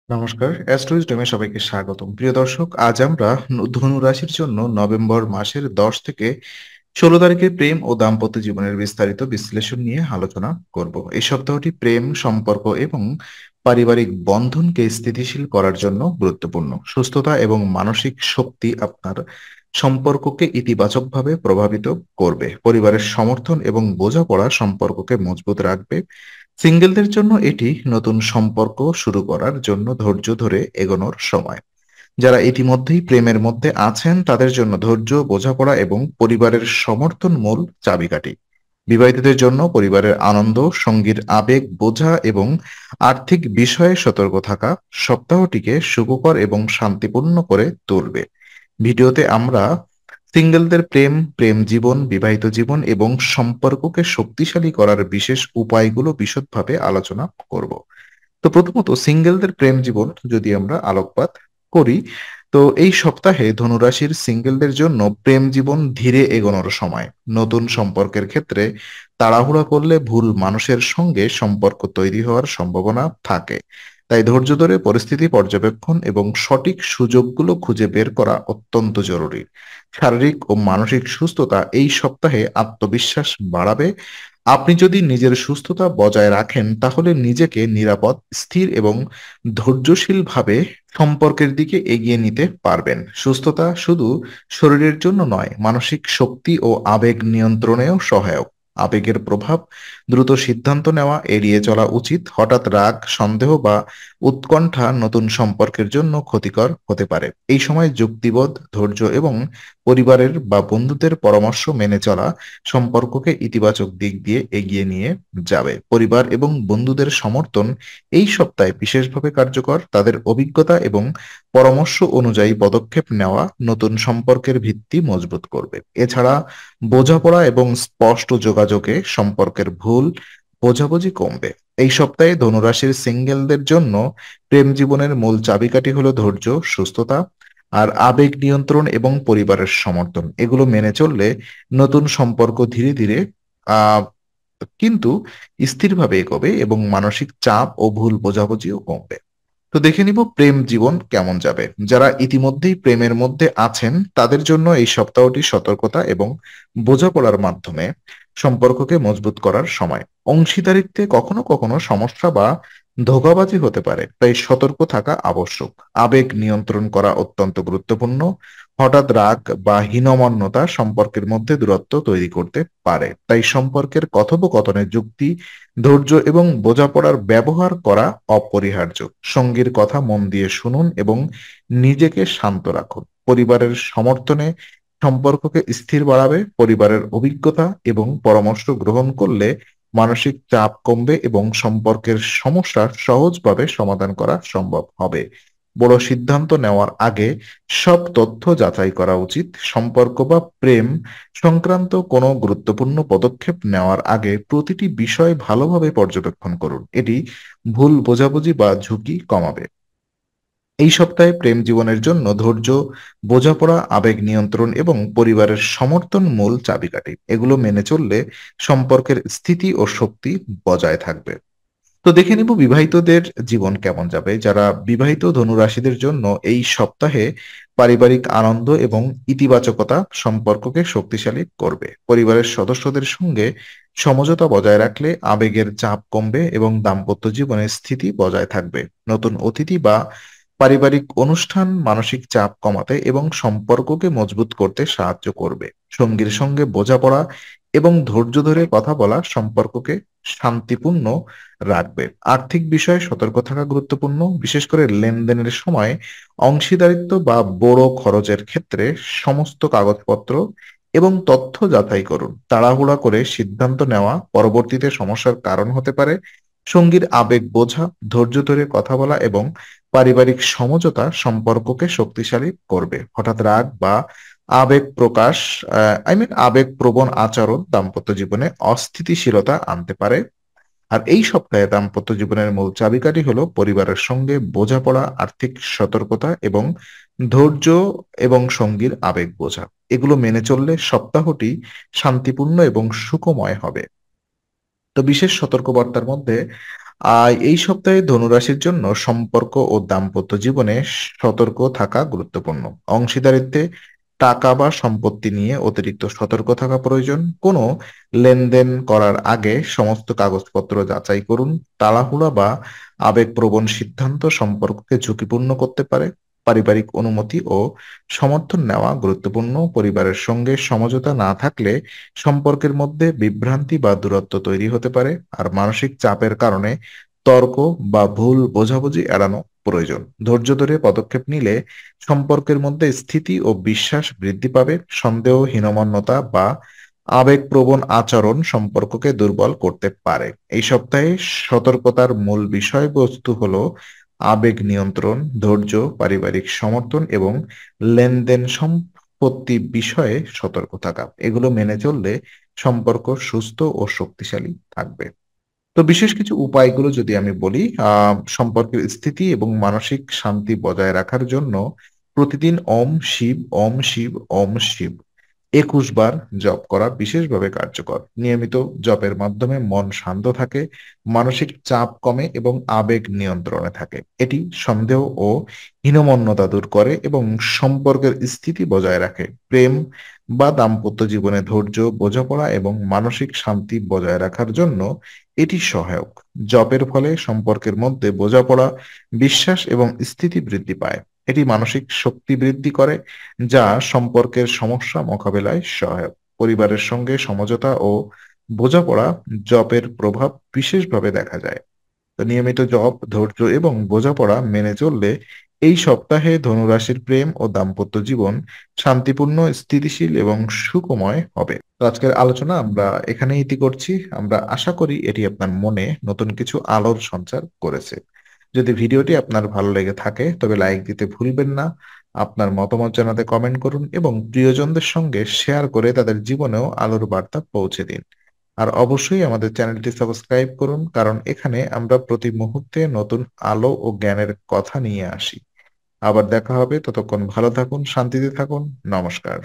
নমস্কার, অ্যাস্ট্রোইজডমে সবাইকে স্বাগতম। প্রিয় দর্শক, আজ আমরা ধনু রাশির জন্য নভেম্বর মাসের 10 থেকে 16 তারিখের প্রেম ও দাম্পত্য জীবনের বিস্তারিত বিশ্লেষণ নিয়ে আলোচনা করব। এই সপ্তাহটি প্রেম, সম্পর্ক এবং পারিবারিক বন্ধনকে স্থিতিশীল করার জন্য গুরুত্বপূর্ণ। সুস্থতা এবং মানসিক শক্তি আপনার সম্পর্ককে ইতিবাচকভাবে প্রভাবিত করবে। পরিবারের সমর্থন এবং বোঝাপড়া সম্পর্ককে মজবুত রাখবে। সিঙ্গেলদের জন্য এটি নতুন সম্পর্ক শুরু করার জন্য ধৈর্য ধরে এগোনোর সময়। যারা ইতিমধ্যেই প্রেমের মধ্যে আছেন তাদের জন্য ধৈর্য, বোঝাপড়া এবং পরিবারের সমর্থন মূল চাবিকাঠি। বিবাহিতদের জন্য পরিবারের আনন্দ, সঙ্গীর আবেগ বোঝা এবং আর্থিক বিষয়ে সতর্ক থাকা সপ্তাহটিকে সুখকর এবং শান্তিপূর্ণ করে তুলবে। ভিডিওতে আমরা সিঙ্গেলদের প্রেম, প্রেম জীবন, বিবাহিত জীবন এবং সম্পর্ককে শক্তিশালী করার বিশেষ উপায়গুলো বিশদভাবে আলোচনা করব। তো প্রথমত সিঙ্গেলদের প্রেম জীবন যদি আমরা আলোকপাত করি, তো এই সপ্তাহে ধনুরাশির সিঙ্গেলদের জন্য প্রেম জীবন ধীরে এগোনোর সময়। নতুন সম্পর্কের ক্ষেত্রে তাড়াহুড়া করলে ভুল মানুষের সঙ্গে সম্পর্ক তৈরি হওয়ার সম্ভাবনা থাকে। তাই ধৈর্য ধরে পরিস্থিতি পর্যবেক্ষণ এবং সঠিক সুযোগগুলো খুঁজে বের করা অত্যন্ত জরুরি। শারীরিক ও মানসিক সুস্থতা এই সপ্তাহে আত্মবিশ্বাস বাড়াবে। আপনি যদি নিজের সুস্থতা বজায় রাখেন তাহলে নিজেকে নিরাপদ, স্থির এবং ধৈর্যশীলভাবে সম্পর্কের দিকে এগিয়ে নিতে পারবেন। সুস্থতা শুধু শরীরের জন্য নয়, মানসিক শক্তি ও আবেগ নিয়ন্ত্রণেও সহায়ক। আবেগের প্রভাব, দ্রুত সিদ্ধান্ত নেওয়া এড়িয়ে চলা উচিত। হঠাৎ রাগ, সন্দেহ বা উৎকণ্ঠা নতুন সম্পর্কের জন্য ক্ষতিকর হতে পারে। এই সময় যুক্তিবোধ, ধৈর্য এবং পরিবারের বা বন্ধুদের পরামর্শ মেনে চলা সম্পর্ককে ইতিবাচক দিক দিয়ে এগিয়ে নিয়ে যাবে। পরিবার এবং বন্ধুদের সমর্থন এই সপ্তাহে বিশেষভাবে কার্যকর। তাদের অভিজ্ঞতা এবং পরামর্শ অনুযায়ী পদক্ষেপ নেওয়া নতুন সম্পর্কের ভিত্তি মজবুত করবে। এছাড়া বোঝাপড়া এবং স্পষ্ট যোগাযোগে সম্পর্কের ভুল বোঝাবুঝি কমবে। এই সপ্তাহে ধনুরাশির সিঙ্গেলদের জন্য প্রেম জীবনের মূল চাবিকাঠি হলো ধৈর্য, সুস্থতা আর আবেগ নিয়ন্ত্রণ এবং পরিবারের সমর্থন। এগুলো মেনে চললে নতুন সম্পর্ক ধীরে ধীরে আহ কিন্তু স্থিরভাবে এগোবে এবং মানসিক চাপ ও ভুল বোঝাবুঝিও কমবে। তো দেখে নিব প্রেম জীবন কেমন যাবে। যারা ইতিমধ্যেই প্রেমের মধ্যে আছেন তাদের জন্য এই সপ্তাহটি সতর্কতা এবং বোঝাপড়ার মাধ্যমে সম্পর্ককে মজবুত করার সময়। অংশীদারিত্বে কখনো কখনো সমস্যা বা ধোঁকাবাজি হতে পারে, তাই সতর্ক থাকা আবশ্যক। আবেগ নিয়ন্ত্রণ করা অত্যন্ত গুরুত্বপূর্ণ। হঠাৎ রাগ বা হীনমন্যতা সম্পর্কের মধ্যে দূরত্ব তৈরি করতে পারে, তাই সম্পর্কের কথোপকথনে যুক্তি, ধৈর্য এবং বোঝাপড়ার ব্যবহার করা অপরিহার্য। সঙ্গীর কথা মন দিয়ে শুনুন এবং নিজেকে শান্ত রাখুন। পরিবারের সমর্থনে সম্পর্ককে স্থির বাড়াবে। পরিবারের অভিজ্ঞতা এবং পরামর্শ গ্রহণ করলে মানসিক চাপ কমবে এবং সম্পর্কের সমস্যা সহজভাবে সমাধান করা সম্ভব হবে। বড় সিদ্ধান্ত নেওয়ার আগে সব তথ্য যাচাই করা উচিত। সম্পর্ক বা প্রেম সংক্রান্ত কোনো গুরুত্বপূর্ণ পদক্ষেপ নেওয়ার আগে প্রতিটি বিষয় ভালোভাবে পর্যবেক্ষণ করুন। এটি ভুল বোঝাবুঝি বা ঝুঁকি কমাবে। এই সপ্তাহে প্রেম জীবনের জন্য ধৈর্য, বোঝাপড়া, আবেগ নিয়ন্ত্রণ এবং পরিবারের সমর্থন মূল চাবিকাঠি। এগুলো মেনে চললে সম্পর্কের স্থিতি ও শক্তি বজায় থাকবে। তো দেখে নিব বিবাহিতদের জীবন কেমন যাবে। যারা বিবাহিত ধনুরাশিদের জন্য এই সপ্তাহে পারিবারিক আনন্দ এবং ইতিবাচকতা সম্পর্ককে শক্তিশালী করবে। পরিবারের সদস্যদের সঙ্গে সমঝোতা বজায় রাখলে আবেগের চাপ কমবে এবং দাম্পত্য জীবনে স্থিতি বজায় থাকবে। নতুন অতিথি বা পারিবারিক অনুষ্ঠান মানসিক চাপ কমাতে এবং সম্পর্ককে মজবুত করতে সাহায্য করবে। সঙ্গীর সঙ্গে বোঝাপড়া এবং ধৈর্য ধরে কথা বলা সম্পর্ককে শান্তিপূর্ণ রাখবে। আর্থিক বিষয়ে সতর্ক থাকা গুরুত্বপূর্ণ, বিশেষ করে লেনদেনের সময় অংশীদারিত্ব বা বড় খরচের ক্ষেত্রে সমস্ত কাগজপত্র এবং তথ্য যাচাই করুন। তাড়াহুড়া করে সিদ্ধান্ত নেওয়া পরবর্তীতে সমস্যার কারণ হতে পারে। সঙ্গীর আবেগ বোঝা, ধৈর্য ধরে কথা বলা এবং পারিবারিক সমঝোতা সম্পর্ককে শক্তিশালী করবে। হঠাৎ রাগ বা আবেগ প্রকাশ আবেগ প্রবণ আচরণ দাম্পত্য জীবনে অস্থিতিশীলতা আনতে পারে। আর এই সপ্তাহে দাম্পত্য জীবনের মূল চাবিকাঠি হলো পরিবারের সঙ্গে বোঝাপড়া, আর্থিক সতর্কতা এবং ধৈর্য এবং সঙ্গীর আবেগ বোঝা। এগুলো মেনে চললে সপ্তাহটি শান্তিপূর্ণ এবং সুখময় হবে। তো বিশেষ সতর্কবার্তার মধ্যে এই সপ্তাহে ধনুরাশির জন্য সম্পর্ক ও দাম্পত্য জীবনে সতর্ক থাকা গুরুত্বপূর্ণ। অংশীদারিত্বে টাকা বা সম্পত্তি নিয়ে অতিরিক্ত সতর্ক থাকা প্রয়োজন। কোনো লেনদেন করার আগে সমস্ত কাগজপত্র যাচাই করুন। তাড়াহুড়া বা আবেগপ্রবণ সিদ্ধান্ত সম্পর্ককে ঝুঁকিপূর্ণ করতে পারে। পারিবারিক অনুমতি ও সমর্থন নেওয়া গুরুত্বপূর্ণ। পরিবারের সঙ্গে সমঝোতা না থাকলে সম্পর্কের মধ্যে বিভ্রান্তি বা দূরত্ব তৈরি হতে পারে। আর মানসিক চাপের কারণে তর্ক বা ভুল বোঝাবুঝি এড়ানো প্রয়োজন। ধৈর্য ধরে পদক্ষেপ নিলে সম্পর্কের মধ্যে স্থিতি ও বিশ্বাস বৃদ্ধি পাবে। সন্দেহ, হীনমন্যতা বা আবেগপ্রবণ আচরণ সম্পর্ককে দুর্বল করতে পারে। এই সপ্তাহে সতর্কতার মূল বিষয়বস্তু হলো আবেগ নিয়ন্ত্রণ, ধৈর্য, পারিবারিক সমর্থন এবং লেনদেন সম্পত্তি বিষয়ে সতর্ক থাকা। এগুলো মেনে চললে সম্পর্ক সুস্থ ও শক্তিশালী থাকবে। তো বিশেষ কিছু উপায়গুলো যদি আমি বলি, সম্পর্কের স্থিতি এবং মানসিক শান্তি বজায় রাখার জন্য প্রতিদিন ওম শিব, ওম শিব, ওম শিব ২১ বার জপ করা বিশেষভাবে কার্যকর। নিয়মিত জপের মাধ্যমে মন শান্ত থাকে, মানসিক চাপ কমে এবং আবেগ নিয়ন্ত্রণে থাকে। এটি সন্দেহ ও হীনমন্যতা দূর করে এবং সম্পর্কের স্থিতি বজায় রাখে। প্রেম বা দাম্পত্য জীবনে ধৈর্য, বোঝাপড়া এবং মানসিক শান্তি বজায় রাখার জন্য এটি সহায়ক। জপের ফলে সম্পর্কের মধ্যে বোঝাপড়া, বিশ্বাস এবং স্থিতি বৃদ্ধি পায়। এটি মানসিক শক্তি বৃদ্ধি করে, যা সম্পর্কের সমস্যা মোকাবেলায় সহায়ক। পরিবারের সঙ্গে সমঝোতা ও বোঝাপড়া জপের প্রভাব বিশেষভাবে দেখা যায়। তো নিয়মিত জপ, ধৈর্য এবং বোঝাপড়া মেনে চললে এই সপ্তাহে ধনুরাশির প্রেম ও দাম্পত্য জীবন শান্তিপূর্ণ, স্থিতিশীল এবং সুখময় হবে। তো আজকের আলোচনা আমরা এখানেই ইতি করছি। আমরা আশা করি এটি আপনার মনে নতুন কিছু আলোর সঞ্চার করেছে। যদি ভিডিওটি আপনার ভালো লেগে থাকে তবে লাইক দিতে ভুলবেন না। আপনার মতামত জানাতে কমেন্ট করুন এবং প্রিয়জনদের সঙ্গে শেয়ার করে তাদের জীবনেও আলোর বার্তা পৌঁছে দিন। আর অবশ্যই আমাদের চ্যানেলটি সাবস্ক্রাইব করুন, কারণ এখানে আমরা প্রতি মুহূর্তে নতুন আলো ও জ্ঞানের কথা নিয়ে আসি। আবার দেখা হবে, ততক্ষণ ভালো থাকুন, শান্তিতে থাকুন। নমস্কার।